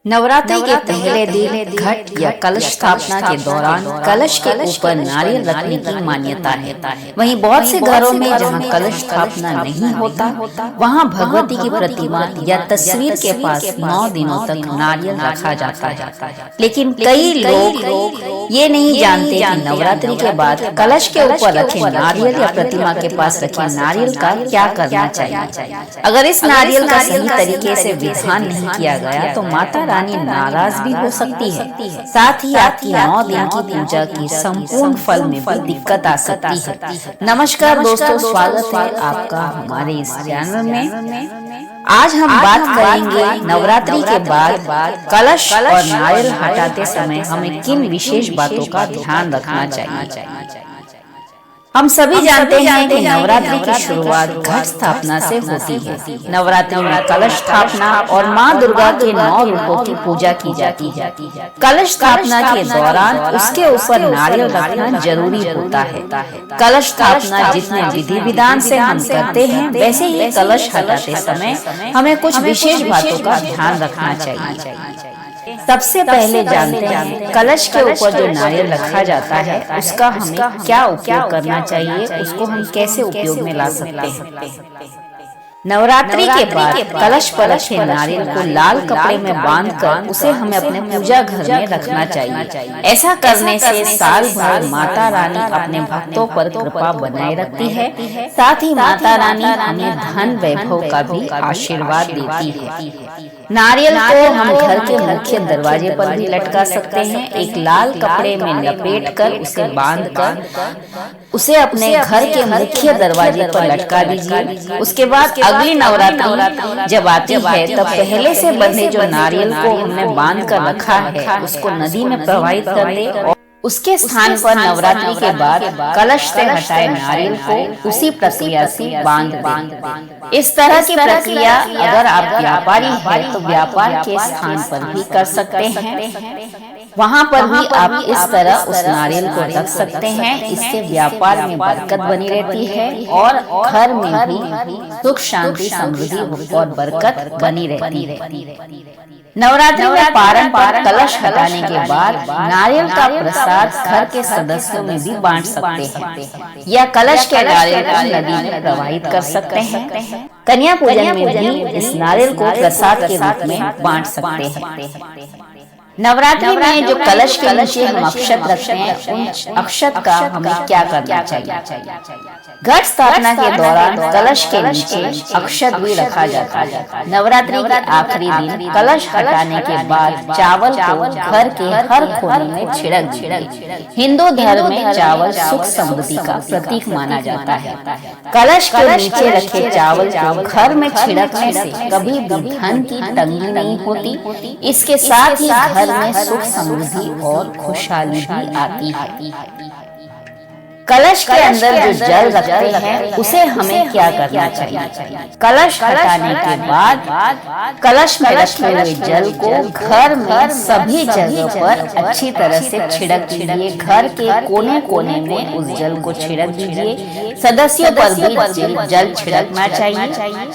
नवरात्रि के पहले दिन घट या कलश स्थापना के दौरान कलश के ऊपर नारियल रखने की मान्यता है। वहीं बहुत से घरों में जहां कलश स्थापना नहीं होता, वहां भगवती की प्रतिमा या तस्वीर के पास 9 दिनों तक नारियल रखा जाता है। लेकिन कई लोग ये नहीं जानते कि नवरात्रि के बाद कलश के ऊपर रखे नारियल या प्रतिमा के पास रखे नारियल का क्या करना चाहिए। अगर इस नारियल का सही तरीके से विधान नहीं किया गया तो माता रानी नाराज भी हो सकती है। साथ ही आपकी 9 दिन की पूजा की संपूर्ण फल में भी दिक्कत आ सकती है। नमस्कार दोस्तों, स्वागत है आपका हमारे इस चैनल में। आज हम बात करेंगे नवरात्रि के बाद कलश और नारियल हटाते समय हमें किन विशेष बातों का ध्यान रखना चाहिए। हम सभी जानते हैं कि नवरात्रि की शुरुआत घट स्थापना से होती है। नवरात्रि में कलश स्थापना और माँ दुर्गा के 9 रूपों की पूजा की जाती है। कलश स्थापना के दौरान उसके ऊपर नारियल रखना जरूरी होता है। कलश स्थापना जितने विधि विधान से हम करते हैं, वैसे ही कलश हटाते समय हमें कुछ विशेष बातों का ध्यान रखना चाहिए। सबसे पहले जानते हैं कलश के ऊपर जो नारियल रखा जाता है उसका हमें क्या उपयोग करना चाहिए, उसको हम कैसे उपयोग में ला सकते हैं। नवरात्रि के बाद कलश पर रखे नारियल को लाल कपड़े में बांधकर उसे हमें अपने पूजा घर में रखना चाहिए। ऐसा करने से साल भर माता रानी अपने भक्तों पर कृपा बनाए रखती है। साथ ही माता रानी हमें धन वैभव का भी आशीर्वाद देती है। नारियल को हम घर के मुख्य दरवाजे पर भी लटका सकते हैं। एक लाल कपड़े में लपेटकर उसे बांधकर उसे अपने घर के मुख्य दरवाजे पर लटका दीजिए। उसके बाद अगली नवरात्रि जब आती है तब पहले से बंधे जो नारियल को हमने बांध कर रखा है उसको नदी में प्रवाहित कर दे और उसके स्थान पर नवरात्रि के बाद कलश से हटाए नारियल को उसी प्रक्रिया से बांध दें। इस तरह की प्रक्रिया अगर आप व्यापारी हैं तो व्यापार के स्थान पर भी कर सकते हैं। वहाँ पर भी आप इस तरह उस नारियल को रख सकते हैं। इससे व्यापार में बरकत बनी रहती है और घर में भी सुख शांति समृद्धि और बरकत बनी रहती है। नवरात्रि में पारंपरिक कलश हटाने के बाद नारियल का प्रसाद घर के सदस्यों में भी बांट सकते हैं या कलश के नारियल को नदी में प्रवाहित कर सकते हैं। कन्या पूजन में भी इस नारियल को प्रसाद के रूप में बांट सकते हैं। नवरात्रि में जो कलश के नीचे हम अक्षत रखते हैं, उन अक्षत का हमें क्या करना चाहिए। घट स्थापना के दौरान कलश के नीचे अक्षत भी रखा जाता है। नवरात्रि के आखिरी दिन कलश हटाने के बाद चावल को घर के हर कोने में छिड़क दीजिए। हिंदू धर्म में चावल सुख समृद्धि का प्रतीक माना जाता है। कलश के नीचे रखे चावल को घर में छिड़कने से कभी भी धन की तंगी नहीं होती। इसके साथ ही घर में सुख समृद्धि और खुशहाली भी आती है। कलश के अंदर जो जल रखते हैं उसे हमें क्या करना चाहिए। कलश हटाने के बाद कलश में रखे हुए जल को घर में सभी जगह पर अच्छी तरह से छिड़क दीजिए। घर के कोने कोने में उस जल को छिड़क दीजिए। सदस्यों पर भी जल छिड़कना चाहिए।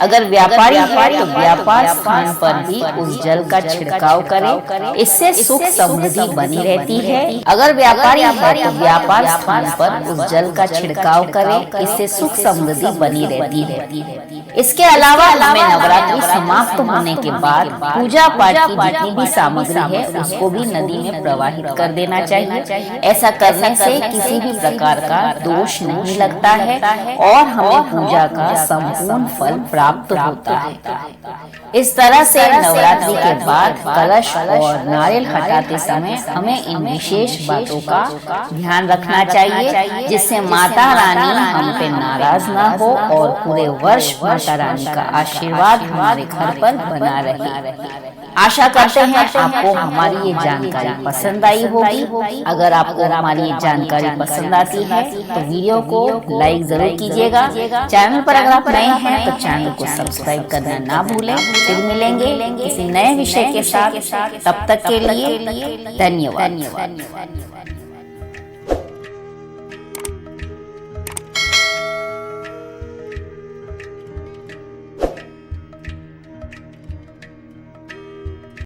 अगर व्यापारी है तो व्यापार स्थान पर भी उस जल का छिड़काव करें। इससे सुख समृद्धि बनी रहती है। अगर व्यापारी है तो व्यापार स्थान पर उस जल का छिड़काव करें। इससे सुख समृद्धि बनी रहती है। इसके अलावा हमें नवरात्रि समाप्त होने के बाद पूजा पाठ की जितनी भी सामग्री है उसको भी नदी में प्रवाहित कर देना चाहिए। ऐसा करने से किसी भी प्रकार का दोष नहीं लगता है और हमें पूजा का संपूर्ण फल प्राप्त होता है। इस तरह से नवरात्रि के बाद कलश और नारियल हटाते समय हमें इन विशेष बातों का ध्यान रखना चाहिए, जिससे माता रानी हम पे नाराज ना हो और पूरे वर्ष माता रानी का आशीर्वाद हमारे घर पर बना रहे। आशा करते हैं आपको हमारी ये जानकारी पसंद आई होगी। अगर आपको हमारी ये जानकारी पसंद आती है तो वीडियो को लाइक जरूर कीजिएगा। चैनल पर अगर आप नए हैं तो चैनल को सब्सक्राइब करना ना भूलें। फिर मिलेंगे किसी नए विषय के साथ, तब तक के लिए धन्यवाद।